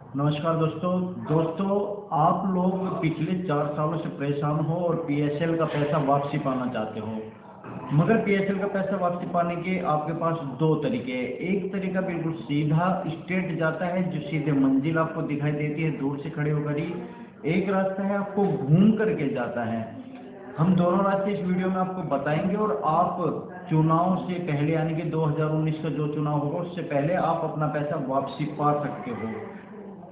नमस्कार दोस्तों, आप लोग पिछले 4 सालों से परेशान हो और पीएसएल का पैसा वापसी पाना चाहते हो। मगर पीएसएल का पैसा वापसी पाने के आपके पास दो तरीके हैं। एक तरीका बिल्कुल सीधा स्ट्रेट जाता है, जो सीधे मंजिल आपको दिखाई देती है दूर से खड़े होकर ही। एक रास्ता है आपको घूम करके जाता है। हम दोनों रास्ते इस वीडियो में आपको बताएंगे और आप चुनाव से पहले यानी कि 2019 का जो चुनाव होगा उससे पहले आप अपना पैसा वापसी पा सकते हो।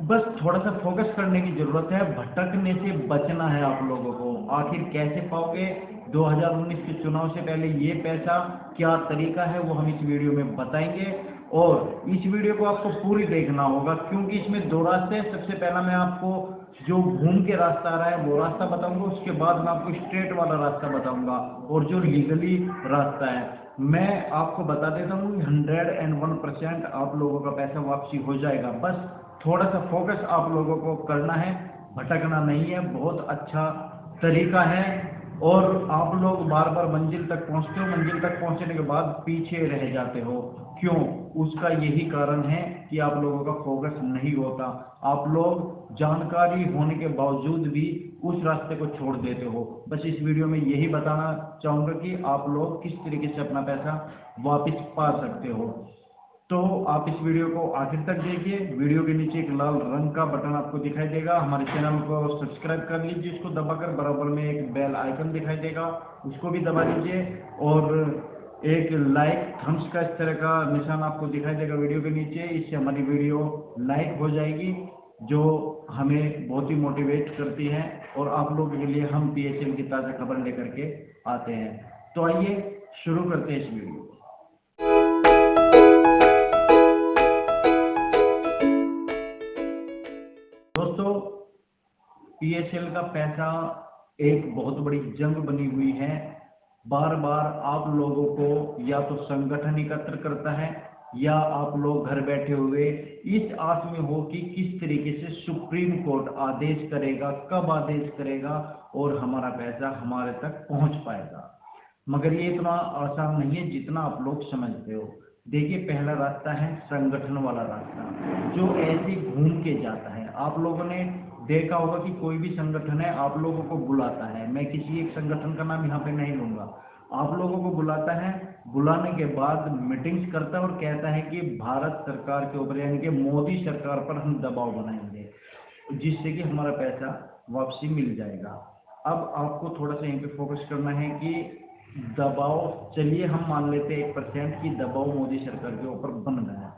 बस थोड़ा सा फोकस करने की जरूरत है, भटकने से बचना है आप लोगों को। आखिर कैसे पाओगे 2019 के चुनाव से पहले ये पैसा, क्या तरीका है, वो हम इस वीडियो में बताएंगे। और इस वीडियो को आपको पूरी देखना होगा क्योंकि इसमें दो रास्ते हैं। सबसे पहला मैं आपको जो घूम के रास्ता आ रहा है वो रास्ता बताऊंगा, उसके बाद मैं आपको स्ट्रेट वाला रास्ता बताऊंगा और जो लीगली रास्ता है। मैं आपको बता देता हूँ 101% आप लोगों का पैसा वापसी हो जाएगा। बस थोड़ा सा फोकस आप लोगों को करना है, भटकना नहीं है। बहुत अच्छा तरीका है। और आप लोग बार बार मंजिल तक पहुंचते हो, मंजिल तक पहुंचने के बाद पीछे रह जाते हो। क्यों? उसका यही कारण है कि आप लोगों का फोकस नहीं होता। आप लोग जानकारी होने के बावजूद भी उस रास्ते को छोड़ देते हो। बस इस वीडियो में यही बताना चाहूंगा कि आप लोग किस तरीके से अपना पैसा वापस पा सकते हो। तो आप इस वीडियो को आखिर तक देखिए। वीडियो के नीचे एक लाल रंग का बटन आपको दिखाई देगा, हमारे चैनल को सब्सक्राइब कर लीजिए। इसको दबाकर बराबर में एक बेल आइकन दिखाई देगा, उसको भी दबा लीजिए। और एक लाइक थम्स का इस तरह का निशान आपको दिखाई देगा वीडियो के नीचे। इससे हमारी वीडियो लाइक हो जाएगी, जो हमें बहुत ही मोटिवेट करती है और आप लोगों के लिए हम पीएसएल की ताज़ा खबर लेकर के आते हैं। तो आइए शुरू करते हैं इस वीडियो को। दोस्तों, पीएसएल का पैसा एक बहुत बड़ी जंग बनी हुई है। बार बार आप लोगों को या तो संगठन एकत्र करता है या आप लोग घर बैठे हुए इस आस में हो कि किस तरीके से सुप्रीम कोर्ट आदेश करेगा, कब आदेश करेगा और हमारा पैसा हमारे तक पहुंच पाएगा। मगर ये इतना आसान नहीं है जितना आप लोग समझते हो। देखिए, पहला रास्ता है संगठन वाला रास्ता, जो ऐसे घूम के जाता है। आप लोगों ने देखा होगा कि कोई भी संगठन है आप लोगों को बुलाता है। मैं किसी एक संगठन का नाम यहाँ पे नहीं लूंगा। आप लोगों को बुलाता है, बुलाने के बाद मीटिंग्स करता है और कहता है कि भारत सरकार के ऊपर यानी कि मोदी सरकार पर हम दबाव बनाएंगे जिससे कि हमारा पैसा वापसी मिल जाएगा। अब आपको थोड़ा सा यहीं पे फोकस करना है कि दबाव, चलिए हम मान लेते हैं 1% की दबाव मोदी सरकार के ऊपर बन रहा है।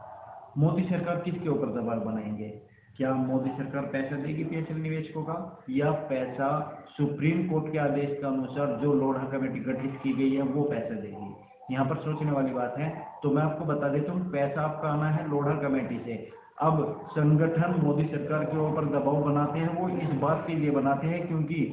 मोदी सरकार किसके ऊपर दबाव बनाएंगे? क्या मोदी सरकार पैसा देगी पीएसएल निवेशकों का, या पैसा सुप्रीम कोर्ट के आदेश के अनुसार जो लोढ़ा कमेटी गठित की गई है वो पैसा देगी? यहाँ पर सोचने वाली बात है। तो मैं आपको बता देता हूँ, पैसा आपका आना है लोढ़ा कमेटी से। अब संगठन मोदी सरकार के ऊपर दबाव बनाते हैं, वो इस बात के लिए बनाते हैं क्योंकि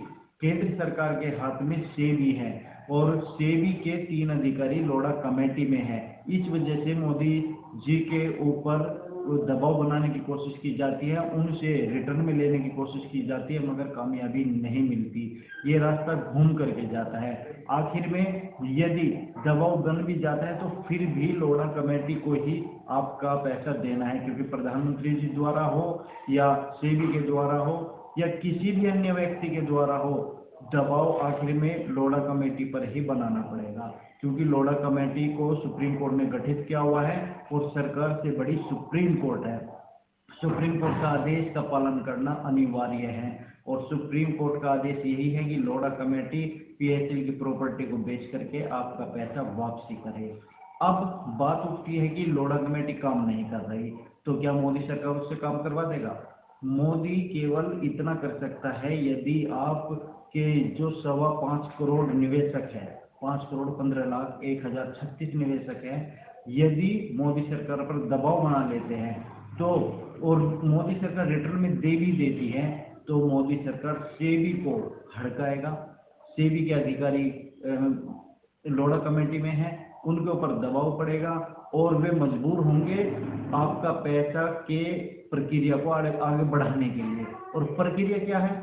केंद्र सरकार के हाथ में सेबी है और सेबी के 3 अधिकारी लोढ़ा कमेटी में है। इस वजह से मोदी जी के ऊपर दबाव बनाने की कोशिश की जाती है, उनसे रिटर्न में लेने की कोशिश की जाती है, मगर कामयाबी नहीं मिलती। ये रास्ता घूम करके जाता है। आखिर में यदि दबाव बन भी जाता है तो फिर भी लोढ़ा कमेटी को ही आपका पैसा देना है, क्योंकि प्रधानमंत्री जी द्वारा हो या सेबी के द्वारा हो या किसी भी अन्य व्यक्ति के द्वारा हो, दबाव आखिर में लोढ़ा कमेटी पर ही बनाना पड़ेगा। क्योंकि लोढ़ा कमेटी को सुप्रीम कोर्ट ने गठित किया हुआ है और सरकार से बड़ी सुप्रीम कोर्ट है। सुप्रीम कोर्ट का आदेश का पालन करना अनिवार्य है और सुप्रीम कोर्ट का आदेश यही है कि लोढ़ा कमेटी पीएसएल की प्रॉपर्टी को बेच करके आपका पैसा वापसी करे। अब बात उठती है कि लोढ़ा कमेटी काम नहीं कर रही, तो क्या मोदी सरकार उससे काम करवा देगा? मोदी केवल इतना कर सकता है, यदि आप के जो 5.25 करोड़ निवेशक है, 5 करोड़ 15 लाख 1036 निवेशक है, यदि मोदी सरकार पर दबाव बना लेते हैं तो, और मोदी सरकार रिटर्न में दे भी देती है, तो मोदी सरकार सेबी को हड़काएगा। सेबी के अधिकारी लोढ़ा कमेटी में है, उनके ऊपर दबाव पड़ेगा और वे मजबूर होंगे आपका पैसा के प्रक्रिया को आगे बढ़ाने के लिए। और प्रक्रिया क्या है?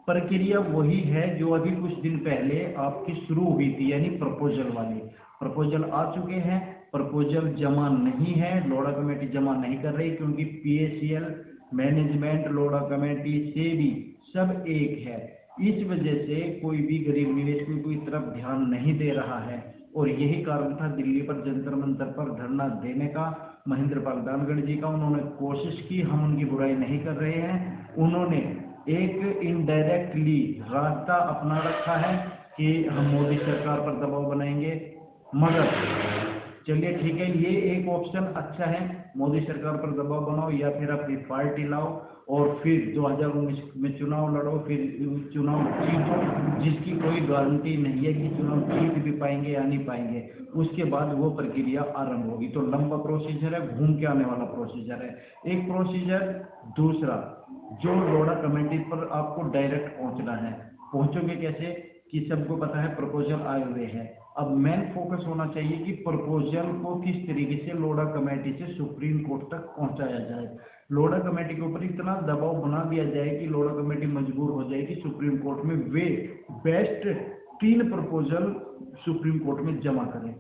प्रक्रिया वही है जो अभी कुछ दिन पहले आपकी शुरू हुई थी, यानी प्रपोजल वाली। प्रपोजल आ चुके हैं, प्रपोजल जमा नहीं है, लोढ़ा कमेटी जमा नहीं कर रही क्योंकि PSL management, Lodha committee, SEBI सब एक है। इस वजह से कोई भी गरीब निवेशकों की तरफ ध्यान नहीं दे रहा है और यही कारण था दिल्ली पर जंतर मंतर पर धरना देने का महेंद्र पाल दानगढ़ जी का। उन्होंने कोशिश की, हम उनकी बुराई नहीं कर रहे हैं, उन्होंने एक इनडायरेक्टली रास्ता अपना रखा है कि हम मोदी सरकार पर दबाव बनाएंगे। मगर चलिए ठीक है, ये एक ऑप्शन अच्छा है, मोदी सरकार पर दबाव बनाओ या फिर अपनी पार्टी लाओ और फिर 2019 में चुनाव लड़ो, फिर चुनाव जीतो, जिसकी कोई गारंटी नहीं है कि चुनाव जीत भी पाएंगे या नहीं पाएंगे। उसके बाद वो प्रक्रिया आरंभ होगी। तो लंबा प्रोसीजर है, घूम के आने वाला प्रोसीजर है एक प्रोसीजर। दूसरा, जो लोढ़ा कमेटी पर आपको डायरेक्ट पहुंचना है, पहुंचोगे कैसे कि सबको पता है प्रपोजल आए हुए हैं। अब मेन फोकस होना चाहिए कि प्रपोजल को किस तरीके से लोढ़ा कमेटी से सुप्रीम कोर्ट तक पहुंचाया जाए। लोढ़ा कमेटी के ऊपर इतना दबाव बना दिया जाए कि लोढ़ा कमेटी मजबूर हो जाए कि सुप्रीम कोर्ट में वे बेस्ट 3 प्रपोजल सुप्रीम कोर्ट में जमा करें।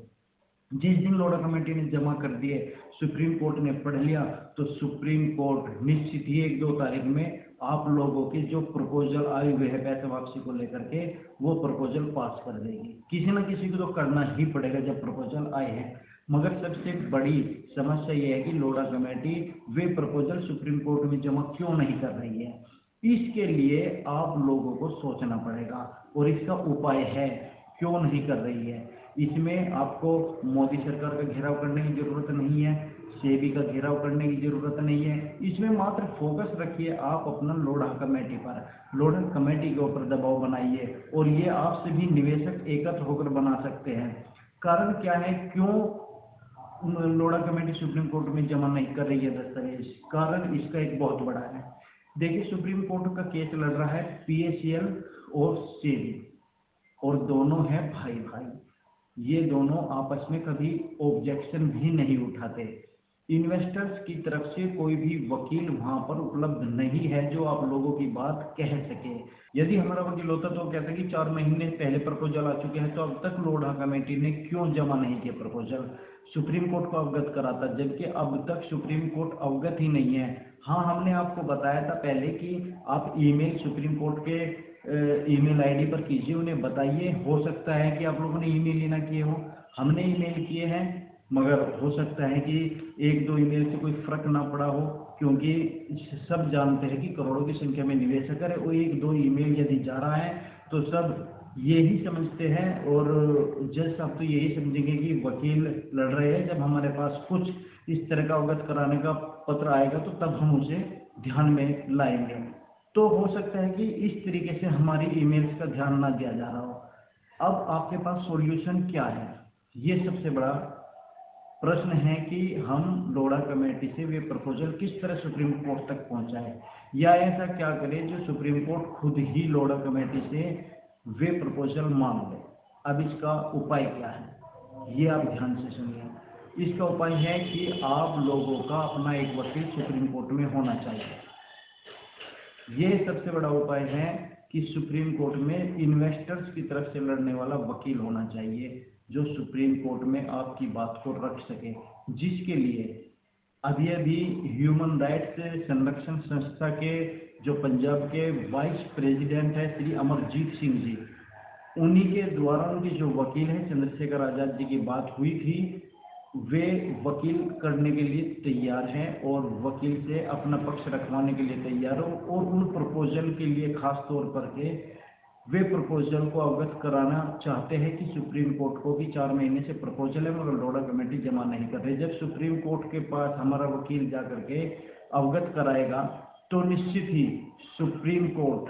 जिस दिन लोढ़ा कमेटी ने जमा कर दिए, सुप्रीम कोर्ट ने पढ़ लिया, तो सुप्रीम कोर्ट निश्चित ही 1-2 तारीख में आप लोगों के जो प्रपोजल आए हुए हैं पैसे वापसी को लेकर के, वो प्रपोजल पास कर देगी। किसी ना किसी को तो करना ही पड़ेगा जब प्रपोजल आए हैं। मगर सबसे बड़ी समस्या ये है कि लोढ़ा कमेटी वे प्रपोजल सुप्रीम कोर्ट में जमा क्यों नहीं कर रही है। इसके लिए आप लोगों को सोचना पड़ेगा और इसका उपाय है, क्यों नहीं कर रही है। इसमें आपको मोदी सरकार का घेराव करने की जरूरत नहीं है, सेबी का घेराव करने की जरूरत नहीं है। इसमें मात्र फोकस रखिए आप अपना लोढ़ा कमेटी पर, लोढ़ा कमेटी के ऊपर दबाव बनाइए और ये आपसे भी निवेशक एकत्र होकर बना सकते हैं। कारण क्या है, क्यों लोढ़ा कमेटी सुप्रीम कोर्ट में जमा नहीं कर रही है दस्तावेज? कारण इसका एक बहुत बड़ा है। देखिए, सुप्रीम कोर्ट का केस लड़ रहा है PACL और सेबी, और दोनों है भाई भाई। ये दोनों आपस में कभी ऑब्जेक्शन भी नहीं उठाते। इन्वेस्टर्स की तरफ से कोई भी वकील वहां पर उपलब्ध नहीं है जो आप लोगों की बात कह सके। यदि हमारा वकील होता तो कहता कि 4 महीने पहले प्रपोजल आ चुके हैं, तो अब तक लोढ़ा कमेटी ने क्यों जमा नहीं किया प्रपोजल, सुप्रीम कोर्ट को अवगत कराता, जबकि अब तक सुप्रीम कोर्ट अवगत ही नहीं है। हाँ, हमने आपको बताया था पहले कि आप ईमेल सुप्रीम कोर्ट के ईमेल आईडी पर कीजिए, उन्हें बताइए। हो सकता है कि आप लोगों ने ईमेल ही ना किए हो, हमने ईमेल किए हैं, मगर हो सकता है कि 1-2 ईमेल से कोई फर्क ना पड़ा हो, क्योंकि सब जानते हैं कि करोड़ों की संख्या में निवेशक है और 1-2 ईमेल यदि जा रहा है तो सब यही समझते हैं और जज साहब तो यही समझेंगे कि वकील लड़ रहे हैं। जब हमारे पास कुछ इस तरह का अवगत कराने का पत्र आएगा तो तब हम उसे ध्यान में लाएंगे। तो हो सकता है कि इस तरीके से हमारी ईमेल्स का ध्यान ना दिया जा रहा हो। अब आपके पास सॉल्यूशन क्या है, ये सबसे बड़ा प्रश्न है कि हम लोढ़ा कमेटी से वे प्रपोजल किस तरह सुप्रीम कोर्ट तक पहुंचाएं, या ऐसा क्या करें जो सुप्रीम कोर्ट खुद ही लोढ़ा कमेटी से वे प्रपोजल मांग ले। अब इसका उपाय क्या है, ये आप ध्यान से सुनिए। इसका उपाय है कि आप लोगों का अपना एक वकील सुप्रीम कोर्ट में होना चाहिए। ये सबसे बड़ा उपाय है कि सुप्रीम कोर्ट में इन्वेस्टर्स की तरफ से लड़ने वाला वकील होना चाहिए जो सुप्रीम कोर्ट में आपकी बात को रख सके, जिसके लिए अभी ह्यूमन राइट्स संरक्षण संस्था के जो पंजाब के वाइस प्रेसिडेंट है श्री अमरजीत सिंह जी, उन्हीं के द्वारा उनके जो वकील हैं चंद्रशेखर आजाद जी की बात हुई थी। वे वकील करने के लिए तैयार हैं और वकील से अपना पक्ष रखवाने के लिए तैयार हो, और उन प्रपोजल के लिए खास तौर पर के वे प्रपोजल को अवगत कराना चाहते हैं कि सुप्रीम कोर्ट को कि 4 महीने से प्रपोजल है मगर लोढ़ा कमेटी जमा नहीं कर रही। जब सुप्रीम कोर्ट के पास हमारा वकील जाकर के अवगत कराएगा तो निश्चित ही सुप्रीम कोर्ट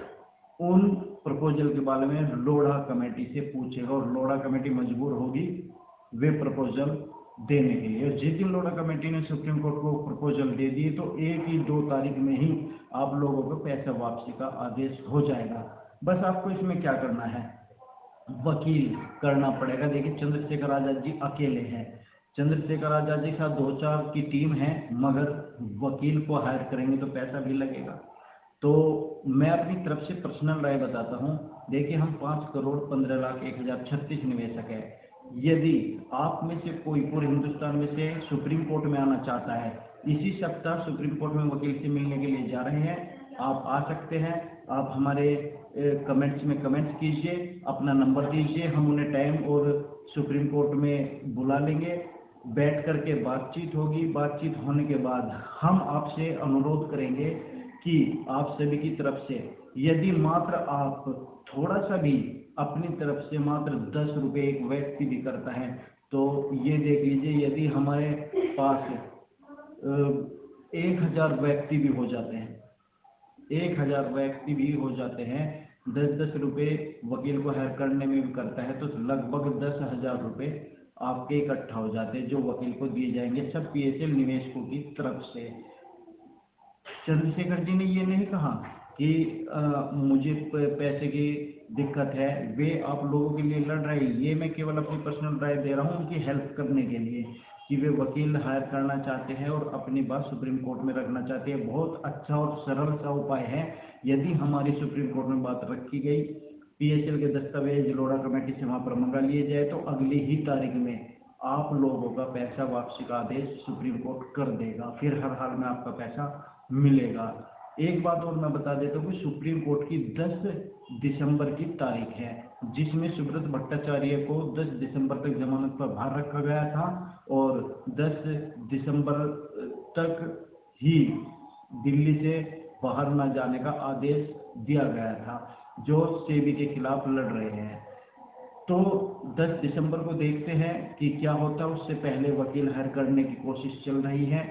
उन प्रपोजल के बारे में लोढ़ा कमेटी से पूछेगा और लोढ़ा कमेटी मजबूर होगी वे प्रपोजल देने के लिए। जिस दिन लोढ़ा कमेटी ने सुप्रीम कोर्ट को प्रपोजल दे दिए तो 1-2 तारीख में ही आप लोगों को पैसा वापसी का आदेश हो जाएगा। बस आपको इसमें क्या करना है, वकील करना पड़ेगा। देखिए, चंद्रशेखर आजाद जी अकेले हैं, चंद्रशेखर आजाद जी के साथ 2-4 की टीम है, मगर वकील को हायर करेंगे तो पैसा भी लगेगा। तो मैं अपनी तरफ से पर्सनल राय बताता हूँ। देखिए, हम 5,15,01,036 निवेशक है। यदि आप में से कोई पूरे हिंदुस्तान में से सुप्रीम कोर्ट में आना चाहता है इसी सप्ताह सुप्रीम कोर्ट में वकील से मिलने के लिए जा रहे हैं। आप आ सकते हैं। आप हमारे कमेंट्स में कमेंट्स कीजिए, अपना नंबर दीजिए, हम उन्हें टाइम और सुप्रीम कोर्ट में बुला लेंगे, बैठ करके बातचीत होगी। बातचीत होने के बाद हम आपसे अनुरोध करेंगे कि आप सभी की तरफ से यदि मात्र आप थोड़ा सा भी अपनी तरफ से मात्र 10 रुपये एक व्यक्ति भी करता है तो ये देख लीजिए, यदि हमारे पास 1000 व्यक्ति भी हो जाते हैं, 1000 व्यक्ति भी हो जाते हैं, 10-10 रुपये वकील को हायर करने में भी करता है, तो लगभग 10,000 रुपये आपके इकट्ठा हो जाते हैं जो वकील को दिए जाएंगे सब पीएसएल निवेशकों की तरफ से। चंद्रशेखर जी ने ये नहीं कहा कि मुझे पैसे की दिक्कत है, वे आप लोगों के लिए लड़ रहे हैं। ये मैं केवल अपनी पर्सनल राय दे रहा हूँ उनकी हेल्प करने के लिए कि वे वकील हायर करना चाहते हैं और अपनी बात सुप्रीम कोर्ट में रखना चाहते हैं। बहुत अच्छा और सरल सा उपाय है। यदि हमारी सुप्रीम कोर्ट में बात रखी गई, पीएसएल के दस्तावेज लोढ़ा कमेटी से वहां पर मंगा लिए जाए तो अगली ही तारीख में आप लोगों का पैसा वापसी का आदेश सुप्रीम कोर्ट कर देगा, फिर हर हाल में आपका पैसा मिलेगा। एक बात और मैं बता देता हूँ कि सुप्रीम कोर्ट की 10 दिसंबर की तारीख है, जिसमें सुब्रत भट्टाचार्य को 10 दिसंबर तक जमानत पर बाहर रखा गया था और 10 दिसंबर तक ही दिल्ली से बाहर न जाने का आदेश दिया गया था, जो सेबी के खिलाफ लड़ रहे हैं। तो 10 दिसंबर को देखते हैं कि क्या होता है। उससे पहले वकील हायर करने की कोशिश चल रही है।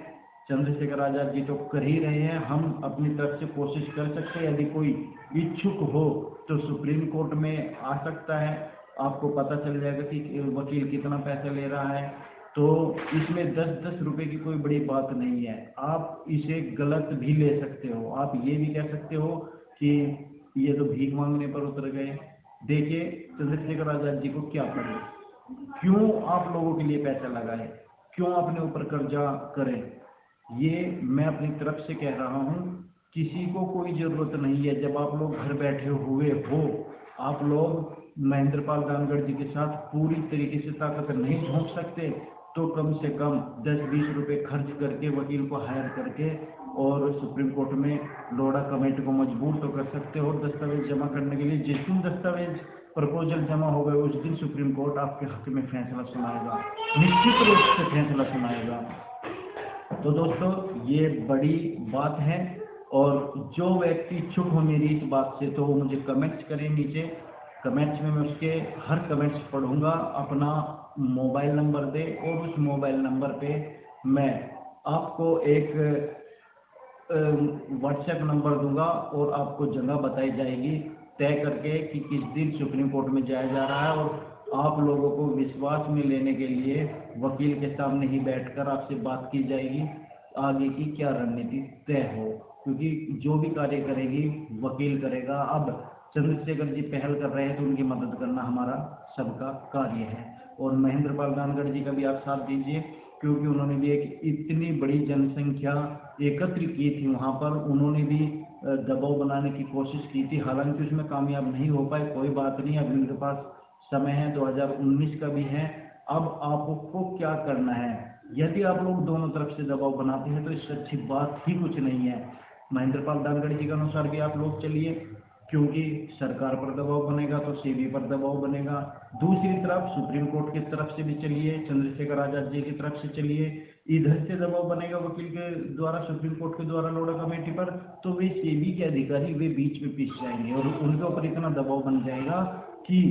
चंद्रशेखर आजाद जी तो कर ही रहे हैं, हम अपनी तरफ से कोशिश कर सकते हैं। यदि कोई इच्छुक हो तो सुप्रीम कोर्ट में आ सकता है, आपको पता चल जाएगा कि वकील कितना पैसा ले रहा है। तो इसमें 10-10 रुपए की कोई बड़ी बात नहीं है। आप इसे गलत भी ले सकते हो, आप ये भी कह सकते हो कि ये तो भीख मांगने पर उतर गए। देखिए चंद्रशेखर आजाद जी को क्या पड़े, क्यों आप लोगों के लिए पैसा लगाए, क्यों अपने ऊपर कर्जा करें। ये मैं अपनी तरफ से कह रहा हूँ, किसी को कोई जरूरत नहीं है। जब आप लोग घर बैठे हुए हो, आप लोग महेंद्र पाल गानगढ़ जी के साथ पूरी तरीके से ताकत नहीं झोंक सकते तो कम से कम 10-20 रुपए खर्च करके वकील को हायर करके और सुप्रीम कोर्ट में लोढ़ा कमेटी को मजबूर तो कर सकते हो दस्तावेज जमा करने के लिए। जिस दिन दस्तावेज प्रपोजल जमा हो गए उस दिन सुप्रीम कोर्ट आपके हक में फैसला सुनाएगा, निश्चित रूप से फैसला सुनाएगा। तो दोस्तों ये बड़ी बात है और जो व्यक्ति इच्छुक हो मेरी इस बात से तो वो मुझे कमेंट्स करें नीचे, कमेंट्स में मैं उसके हर कमेंट्स पढ़ूंगा। अपना मोबाइल नंबर दे और उस मोबाइल नंबर पे मैं आपको एक व्हाट्सएप नंबर दूंगा और आपको जगह बताई जाएगी तय करके कि किस दिन सुप्रीम कोर्ट में जाया जा रहा है और आप लोगों को विश्वास में लेने के लिए वकील के सामने ही बैठकर आपसे बात की जाएगी आगे की क्या रणनीति तय हो, क्योंकि जो भी कार्य करेगी वकील करेगा। अब चंद्रशेखर जी पहल कर रहे हैं तो उनकी मदद करना हमारा सबका कार्य है और महेंद्र पाल गानगढ़ जी का भी आप साथ दीजिए, क्योंकि उन्होंने भी एक इतनी बड़ी जनसंख्या एकत्र की थी वहां पर, उन्होंने भी दबाव बनाने की कोशिश की थी, हालांकि उसमें कामयाब नहीं हो पाए। कोई बात नहीं, अभी उनके पास समय है, 2019 का भी है। अब आपको क्या करना है, यदि आप लोग दोनों तरफ से दबाव बनाते हैं तो इससे अच्छी बात ही कुछ नहीं है। महेंद्र पाल गानगढ़ जी के अनुसार भी आप लोग चलिए, क्योंकि सरकार पर दबाव बनेगा तो सेबी पर दबाव बनेगा। दूसरी तरफ सुप्रीम कोर्ट की तरफ से भी चलिए, चंद्रशेखर आजाद जी की तरफ से चलिए, इधर से दबाव बनेगा वकील के द्वारा सुप्रीम कोर्ट के द्वारा लोढ़ा कमेटी पर, तो वे सेबी के अधिकारी वे बीच में पिस जाएंगे और उनके ऊपर इतना दबाव बन जाएगा कि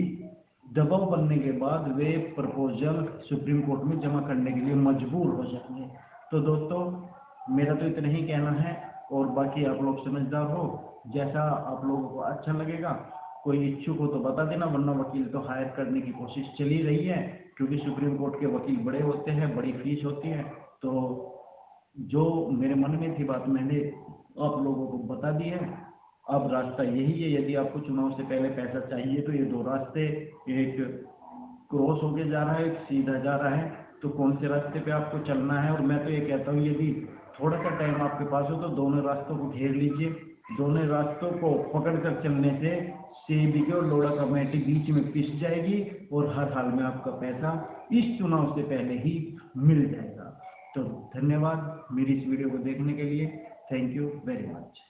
दबाव बनने के बाद वे प्रपोजल सुप्रीम कोर्ट में जमा करने के लिए मजबूर हो जाएंगे। तो दोस्तों मेरा तो इतना ही कहना है और बाकी आप लोग समझदार हो, जैसा आप लोगों को अच्छा लगेगा। कोई इच्छुक हो तो बता देना, वरना वकील तो हायर करने की कोशिश चली रही है, क्योंकि सुप्रीम कोर्ट के वकील बड़े होते हैं, बड़ी फीस होती है। तो जो मेरे मन में थी बात मैंने आप लोगों को बता दी है। अब रास्ता यही है, यदि आपको चुनाव से पहले पैसा चाहिए तो ये दो रास्ते, एक क्रॉस होके जा रहा है, एक सीधा जा रहा है, तो कौन से रास्ते पे आपको चलना है। और मैं तो ये कहता हूँ यदि थोड़ा सा टाइम आपके पास हो तो दोनों रास्तों को घेर लीजिए। दोनों रास्तों को पकड़ कर चलने से सेबी के और लोढ़ा कमेटी बीच में पिस जाएगी और हर हाल में आपका पैसा इस चुनाव से पहले ही मिल जाएगा। तो धन्यवाद। मेरी इस वीडियो को देखने के लिए। Thank you very much.